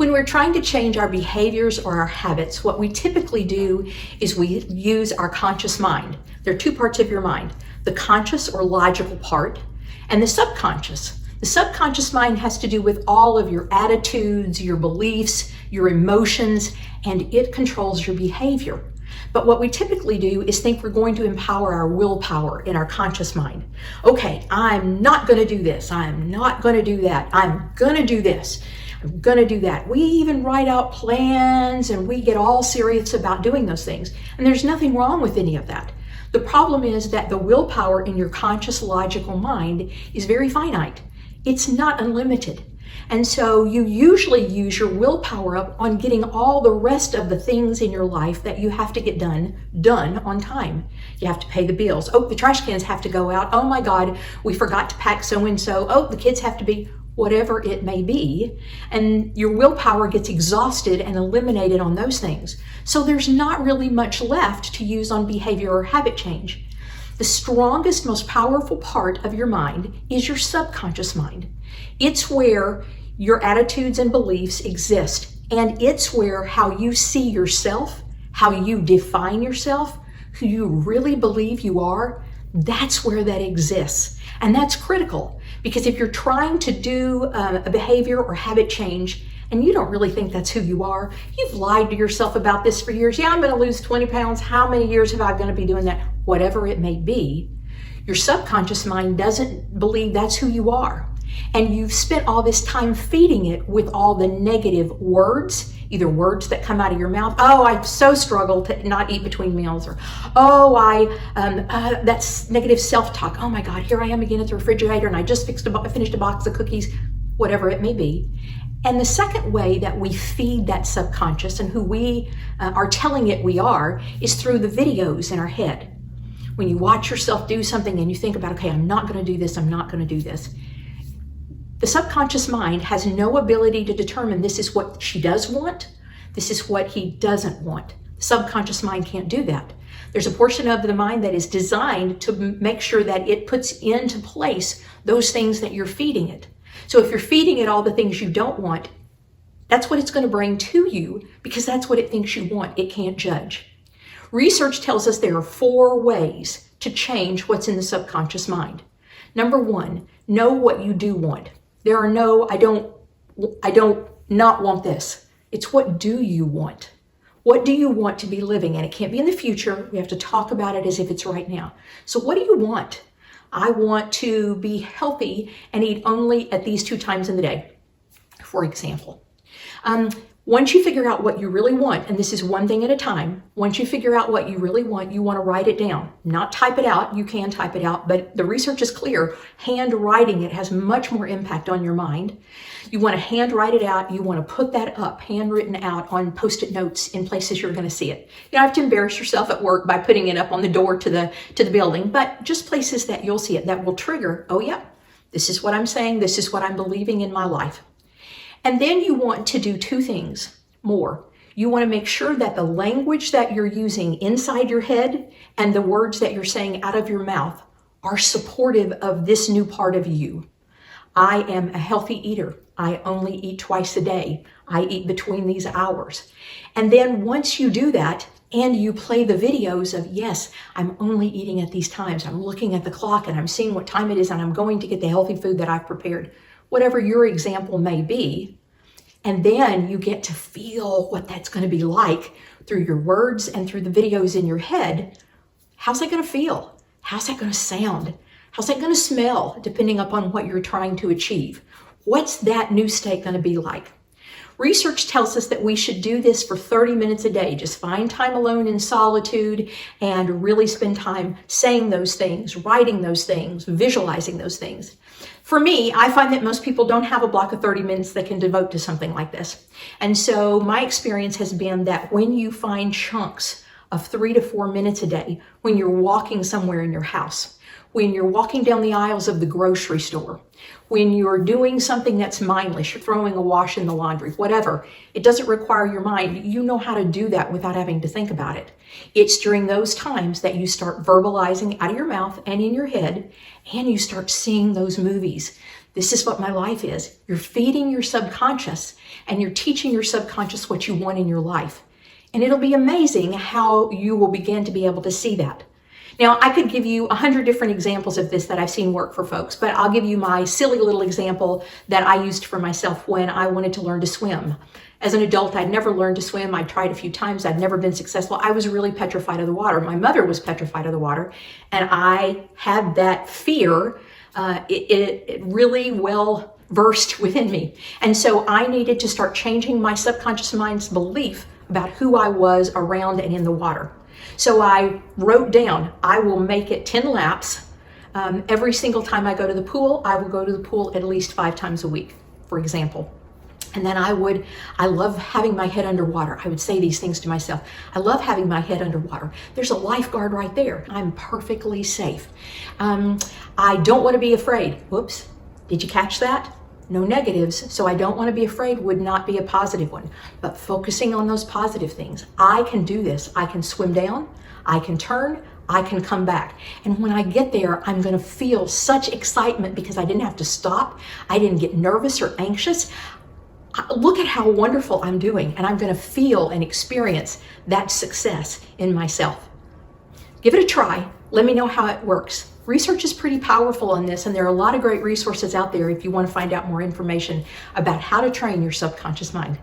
When we're trying to change our behaviors or our habits, what we typically do is we use our conscious mind. There are two parts of your mind, the conscious or logical part and the subconscious. The subconscious mind has to do with all of your attitudes, your beliefs, your emotions, and it controls your behavior. But what we typically do is think we're going to empower our willpower in our conscious mind. Okay, I'm not going to do this. I'm not going to do that. I'm going to do this. I'm going to do that. We even write out plans and we get all serious about doing those things. And there's nothing wrong with any of that. The problem is that the willpower in your conscious logical mind is very finite. It's not unlimited. And so you usually use your willpower up on getting all the rest of the things in your life that you have to get done on time. You have to pay the bills. Oh, the trash cans have to go out. Oh my God, we forgot to pack so-and-so. Oh, the kids have to be, whatever it may be. And your willpower gets exhausted and eliminated on those things. So there's not really much left to use on behavior or habit change. The strongest, most powerful part of your mind is your subconscious mind. It's where your attitudes and beliefs exist, and it's where how you see yourself, how you define yourself, who you really believe you are, that's where that exists. And that's critical, because if you're trying to do a behavior or habit change and you don't really think that's who you are, you've lied to yourself about this for years. Yeah, I'm going to lose 20 pounds. How many years have I going to be doing that? Whatever it may be, your subconscious mind doesn't believe that's who you are. And you've spent all this time feeding it with all the negative words, either words that come out of your mouth. Oh, I so struggle to not eat between meals. Or, oh, that's negative self-talk. Oh my God, here I am again at the refrigerator and I just finished a box of cookies, whatever it may be. And the second way that we feed that subconscious and who we are telling it we are is through the videos in our head. When you watch yourself do something and you think about, okay, I'm not going to do this, I'm not going to do this. The subconscious mind has no ability to determine this is what she does want, this is what he doesn't want. The subconscious mind can't do that. There's a portion of the mind that is designed to make sure that it puts into place those things that you're feeding it. So if you're feeding it all the things you don't want, that's what it's going to bring to you because that's what it thinks you want. It can't judge. Research tells us there are 4 ways to change what's in the subconscious mind. Number 1, know what you do want. There are no, I don't not want this. It's what do you want? What do you want to be living? And it can't be in the future. We have to talk about it as if it's right now. So what do you want? I want to be healthy and eat only at these 2 times in the day, for example. Once you figure out what you really want, and this is one thing at a time, once you figure out what you really want, you want to write it down. Not type it out. You can type it out, but the research is clear. Handwriting it has much more impact on your mind. You want to handwrite it out. You want to put that up, handwritten out on Post-it notes in places you're going to see it. You don't have to embarrass yourself at work by putting it up on the door to the building, but just places that you'll see it that will trigger, oh yeah, this is what I'm saying. This is what I'm believing in my life. And then you want to do 2 things more. You want to make sure that the language that you're using inside your head and the words that you're saying out of your mouth are supportive of this new part of you. I am a healthy eater. I only eat twice a day. I eat between these hours. And then once you do that and you play the videos of, yes, I'm only eating at these times. I'm looking at the clock and I'm seeing what time it is and I'm going to get the healthy food that I've prepared. Whatever your example may be, and then you get to feel what that's going to be like through your words and through the videos in your head. How's that going to feel? How's that going to sound? How's that going to smell, depending upon what you're trying to achieve? What's that new state going to be like? Research tells us that we should do this for 30 minutes a day. Just find time alone in solitude and really spend time saying those things, writing those things, visualizing those things. For me, I find that most people don't have a block of 30 minutes they can devote to something like this. And so my experience has been that when you find chunks of 3 to 4 minutes a day, when you're walking somewhere in your house, when you're walking down the aisles of the grocery store, when you're doing something that's mindless, you're throwing a wash in the laundry, whatever, it doesn't require your mind. You know how to do that without having to think about it. It's during those times that you start verbalizing out of your mouth and in your head, and you start seeing those movies, This is what my life is. You're feeding your subconscious and you're teaching your subconscious what you want in your life. And it'll be amazing how you will begin to be able to see that. Now, I could give you 100 different examples of this that I've seen work for folks, but I'll give you my silly little example that I used for myself when I wanted to learn to swim. As an adult, I'd never learned to swim. I tried a few times. I'd never been successful. I was really petrified of the water. My mother was petrified of the water, and I had that fear. It really well versed within me. And so I needed to start changing my subconscious mind's belief about who I was around and in the water. So I wrote down, I will make it 10 laps. Every single time I go to the pool, I will go to the pool at least 5 times a week, for example. And then I love having my head underwater. I would say these things to myself. I love having my head underwater. There's a lifeguard right there. I'm perfectly safe. I don't want to be afraid. Whoops, did you catch that? No negatives, so I don't want to be afraid would not be a positive one. But focusing on those positive things. I can do this. I can swim down. I can turn. I can come back. And when I get there, I'm going to feel such excitement because I didn't have to stop. I didn't get nervous or anxious. Look at how wonderful I'm doing, and I'm going to feel and experience that success in myself. Give it a try. Let me know how it works. Research is pretty powerful on this, and there are a lot of great resources out there if you want to find out more information about how to train your subconscious mind.